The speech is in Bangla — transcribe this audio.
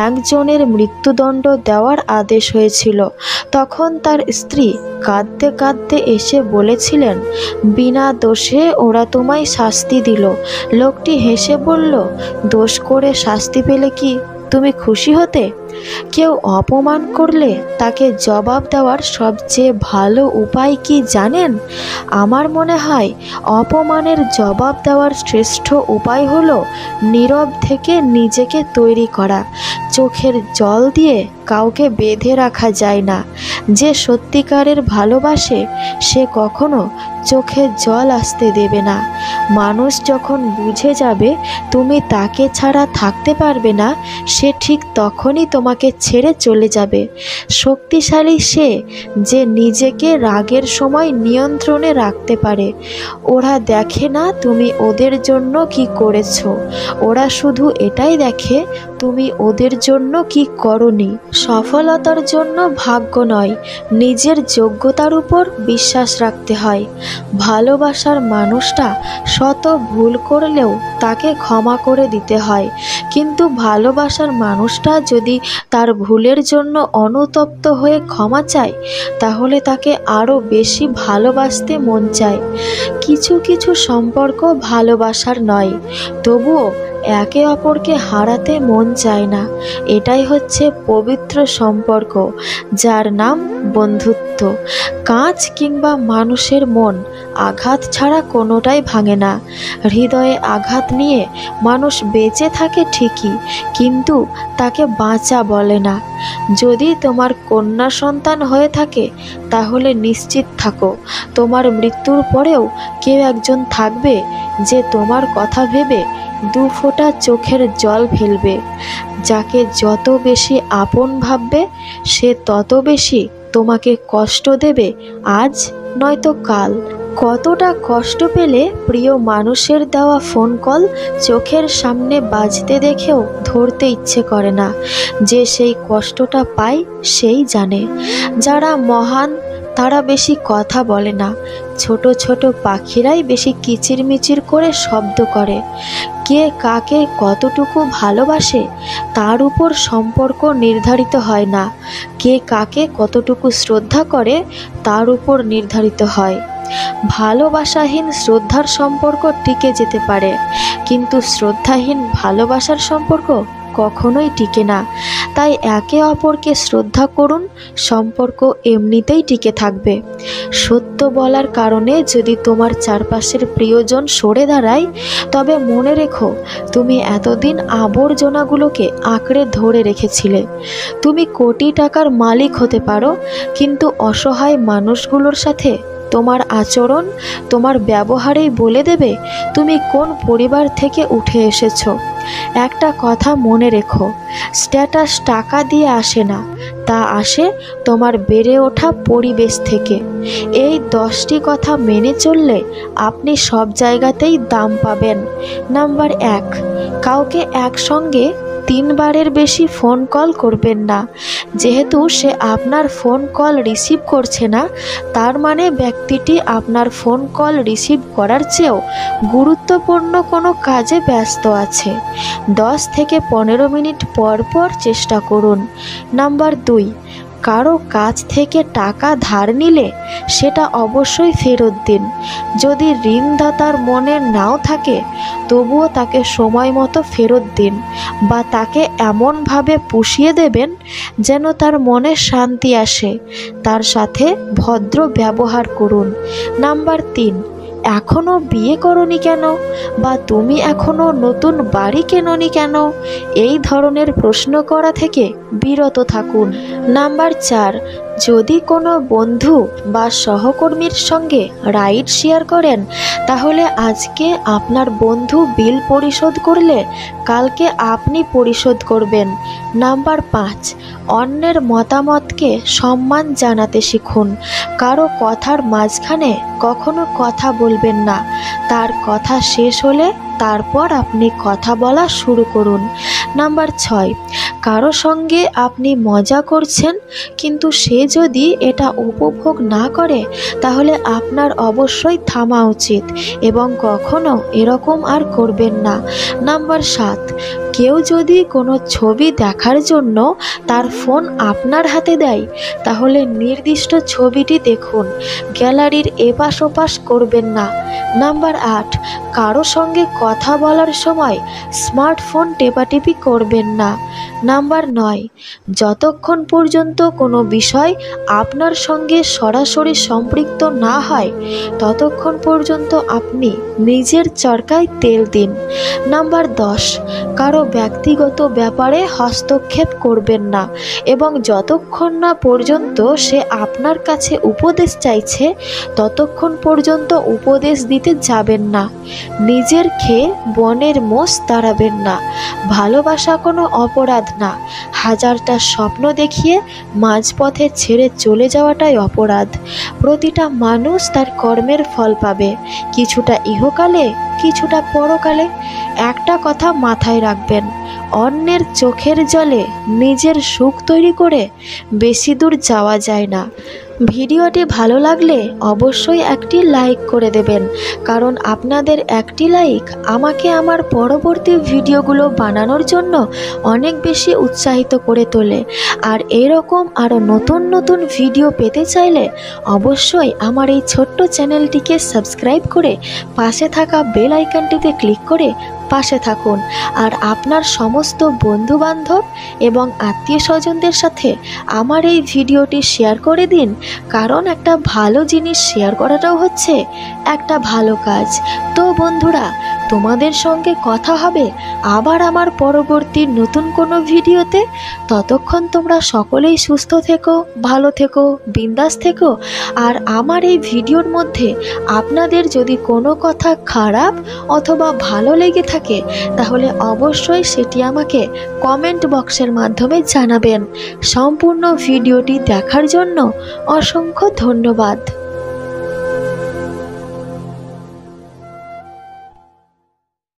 একজনের মৃত্যুদণ্ড দেওয়ার আদেশ হয়েছিল। তখন তার স্ত্রী কাঁদতে কাঁদতে এসে বলেছিলেন, বিনা দোষে ওরা তোমায় শাস্তি দিল। লোকটি হেসে বলল, দোষ করে শাস্তি পেলে কি তুমি খুশি হতে? কেউ অপমান করলে তাকে জবাব দেওয়ার সবচেয়ে ভালো উপায় কি জানেন? আমার মনে হয় অপমানের জবাব দেওয়ার শ্রেষ্ঠ উপায় হলো নীরব থেকে নিজেকে তৈরি করা। চোখের জল দিয়ে কাউকে বেঁধে রাখা যায় না। যে সত্যিকারের ভালোবাসে সে কখনো চোখে জল আসতে দেবে না। মানুষ যখন বুঝে যাবে তুমি তাকে ছাড়া থাকতে পারবে না, সে ঠিক তখনই তোমাকে ছেড়ে চলে যাবে। শক্তিশালী সে যে নিজেকে রাগের সময় নিয়ন্ত্রণে রাখতে পারে। ওরা দেখে না তুমি ওদের জন্য কি করেছো, ওরা শুধু এটাই দেখে তুমি ওদের জন্য কি করনি। সফলতার জন্য ভাগ্য নয়, নিজের যোগ্যতার উপর বিশ্বাস রাখতে হয়। ভালোবাসার মানুষটা শত ভুল করলেও তাকে ক্ষমা করে দিতে হয়, কিন্তু ভালোবাসার মানুষটা যদি তার ভুলের জন্য অনুতপ্ত হয়ে ক্ষমা চায় তাহলে তাকে আরও বেশি ভালোবাসতে মন চায়। কিছু কিছু সম্পর্ক ভালোবাসার নয়, তবুও একে অপরকে হারাতে মন চায় না। এটাই হচ্ছে পবিত্র সম্পর্ক, যার নাম বন্ধুত্ব। কাঁচ কিংবা মানুষের মন আঘাত ছাড়া কোনোটাই ভাঙে না। হৃদয়ে আঘাত নিয়ে মানুষ বেঁচে থাকে ঠিকই, কিন্তু তাকে বাঁচা বলে না। যদি তোমার কন্যা সন্তান হয়ে থাকে তাহলে নিশ্চিত থাকো তোমার মৃত্যুর পরেও কেউ একজন থাকবে যে তোমার কথা ভেবে দু ফোঁটা চোখের জল ফেলবে। যাকে যত বেশি আপন ভাববে সে তত বেশি তোমাকে কষ্ট দেবে, আজ নয়তো কাল। কতটা কষ্ট পেলে প্রিয় মানুষের দেওয়া ফোন কল চোখের সামনে বাজতে দেখেও ধরতে ইচ্ছে করে না। যে সেই কষ্টটা পায় সেই জানে। যারা মহান তারা বেশি কথা বলে না, ছোট ছোট পাখিরাই বেশি কিচিরমিচির করে শব্দ করে। কে কাকে কতটুকু ভালোবাসে তার উপর সম্পর্ক নির্ধারিত হয় না, কে কাকে কতটুকু শ্রদ্ধা করে তার উপর নির্ধারিত হয়। ভালোবাসাহীন শ্রদ্ধার সম্পর্ক টিকে যেতে পারে, কিন্তু শ্রদ্ধাহীন ভালোবাসার সম্পর্ক কখনোই টিকে না। তাই একে অপরকে শ্রদ্ধা করুন, সম্পর্ক এমনিতেই টিকে থাকবে। সত্য বলার কারণে যদি তোমার চারপাশের প্রিয়জন সরে দাঁড়ায় তবে মনে রেখো তুমি এতদিন আবর্জনাগুলোকে আঁকড়ে ধরে রেখেছিলে। তুমি কোটি টাকার মালিক হতে পারো, কিন্তু অসহায় মানুষগুলোর সাথে তোমার আচরণ, তোমার ব্যবহারেই বলে দেবে তুমি কোন পরিবার থেকে উঠে এসেছো। একটা কথা মনে রেখো, স্ট্যাটাস টাকা দিয়ে আসে না, তা আসে তোমার বেড়ে ওঠা পরিবেশ থেকে। এই 10টি কথা মেনে চললে আপনি সব জায়গাতেই দাম পাবেন। নাম্বার 1, কাউকে একসঙ্গে 3 বারের বেশি ফোন কল করবেন না। যেহেতু সে আপনার ফোন কল রিসিভ করছে না, তার মানে ব্যক্তিটি আপনার ফোন কল রিসিভ করার চেয়েও গুরুত্বপূর্ণ কোনো কাজে ব্যস্ত আছে। 10 থেকে 15 মিনিট পর পর চেষ্টা করুন। নাম্বার 2, কারো কাছ থেকে টাকা ধার নিলে সেটা অবশ্যই ফেরত দিন। যদি ঋণদাতার মনে নাও থাকে তবুও তাকে সময় মতো ফেরত দিন, বা তাকে এমনভাবে পুষিয়ে দেবেন যেন তার মনে শান্তি আসে। তার সাথে ভদ্র ব্যবহার করুন। নাম্বার 3, এখনও বিয়ে করনি কেন, বা তুমি এখনও নতুন বাড়ি কেননি কেন, এই ধরনের প্রশ্ন করা থেকে বিরত থাকুন। নাম্বার 4, যদি কোনো বন্ধু বা সহকর্মীর সঙ্গে রাইড শেয়ার করেন তাহলে আজকে আপনার বন্ধু বিল পরিশোধ করলে কালকে আপনি পরিশোধ করবেন। নাম্বার 5, অন্যের মতামতকে সম্মান জানাতে শিখুন। কারো কথার মাঝখানে কখনো কথা বলবেন না। তার কথা শেষ হলে তারপর আপনি কথা বলা শুরু করুন। নাম্বার 6, কারো সঙ্গে আপনি মজা করছেন কিন্তু সে যদি এটা উপভোগ না করে তাহলে আপনার অবশ্যই থামা উচিত এবং কখনো এরকম আর করবেন না। নাম্বার 7, কেউ যদি কোনো ছবি দেখার জন্য তার ফোন আপনার হাতে দেয় তাহলে নির্দিষ্ট ছবিটি দেখুন, গ্যালারির এপাশ ওপাশ করবেন না। নাম্বার 8, কারো সঙ্গে কথা বলার সময় স্মার্টফোন টেপাটেপি করবেন না। নাম্বার 9, যতক্ষণ পর্যন্ত কোনো বিষয় আপনার সঙ্গে সরাসরি সম্পৃক্ত না হয় ততক্ষণ পর্যন্ত আপনি নিজের চরকায় তেল দিন। নাম্বার 10, কারো ব্যক্তিগত ব্যাপারে হস্তক্ষেপ করবেন না এবং যতক্ষণ না পর্যন্ত সে আপনার কাছে উপদেশ চাইছে ততক্ষণ পর্যন্ত উপদেশ দিতে যাবেন না। নিজের খেয়ে বনের মোষ তাড়াবেন না। ভালোবাসা কোনো অপরাধ না, হাজারটা স্বপ্ন দেখিয়ে মাঝপথে ছেড়ে চলে যাওয়াটাই অপরাধ। প্রতিটা মানুষ তার কর্মের ফল পাবে, কিছুটা ইহকালে কিছুটা পরকালে। একটা কথা মাথায় রাখবেন, অন্যের চোখের জলে নিজের সুখ তৈরি করে বেশি দূর যাওয়া যায় না। ভিডিওটি ভালো লাগলে অবশ্যই একটি লাইক করে দেবেন, কারণ আপনাদের একটি লাইক আমাকে আমার পরবর্তী ভিডিওগুলো বানানোর জন্য অনেক বেশি উৎসাহিত করে তোলে। আর এরকম আরও নতুন নতুন ভিডিও পেতে চাইলে অবশ্যই আমার এই ছোট্ট চ্যানেলটিকে সাবস্ক্রাইব করে পাশে থাকা বেল আইকনটিতে ক্লিক করে পাশে থাকুন। আর আপনার সমস্ত বন্ধুবান্ধব এবং আত্মীয় স্বজনদের সাথে আমার এই ভিডিওটি শেয়ার করে দিন, কারণ একটা ভালো জিনিস শেয়ার করাটাও হচ্ছে একটা ভালো কাজ। তো বন্ধুরা, তোমাদের সঙ্গে কথা হবে আবার আমার পরবর্তী নতুন কোনো ভিডিওতে। ততক্ষণ তোমরা সকলেই সুস্থ থেকো, ভালো থেকো, বিন্দাস থেকো। আর আমার এই ভিডিওর মধ্যে আপনাদের যদি কোনো কথা খারাপ অথবা ভালো লেগে থাকে তাহলে অবশ্যই সেটি আমাকে কমেন্ট বক্সের মাধ্যমে জানাবেন। সম্পূর্ণ ভিডিওটি দেখার জন্য অসংখ্য ধন্যবাদ।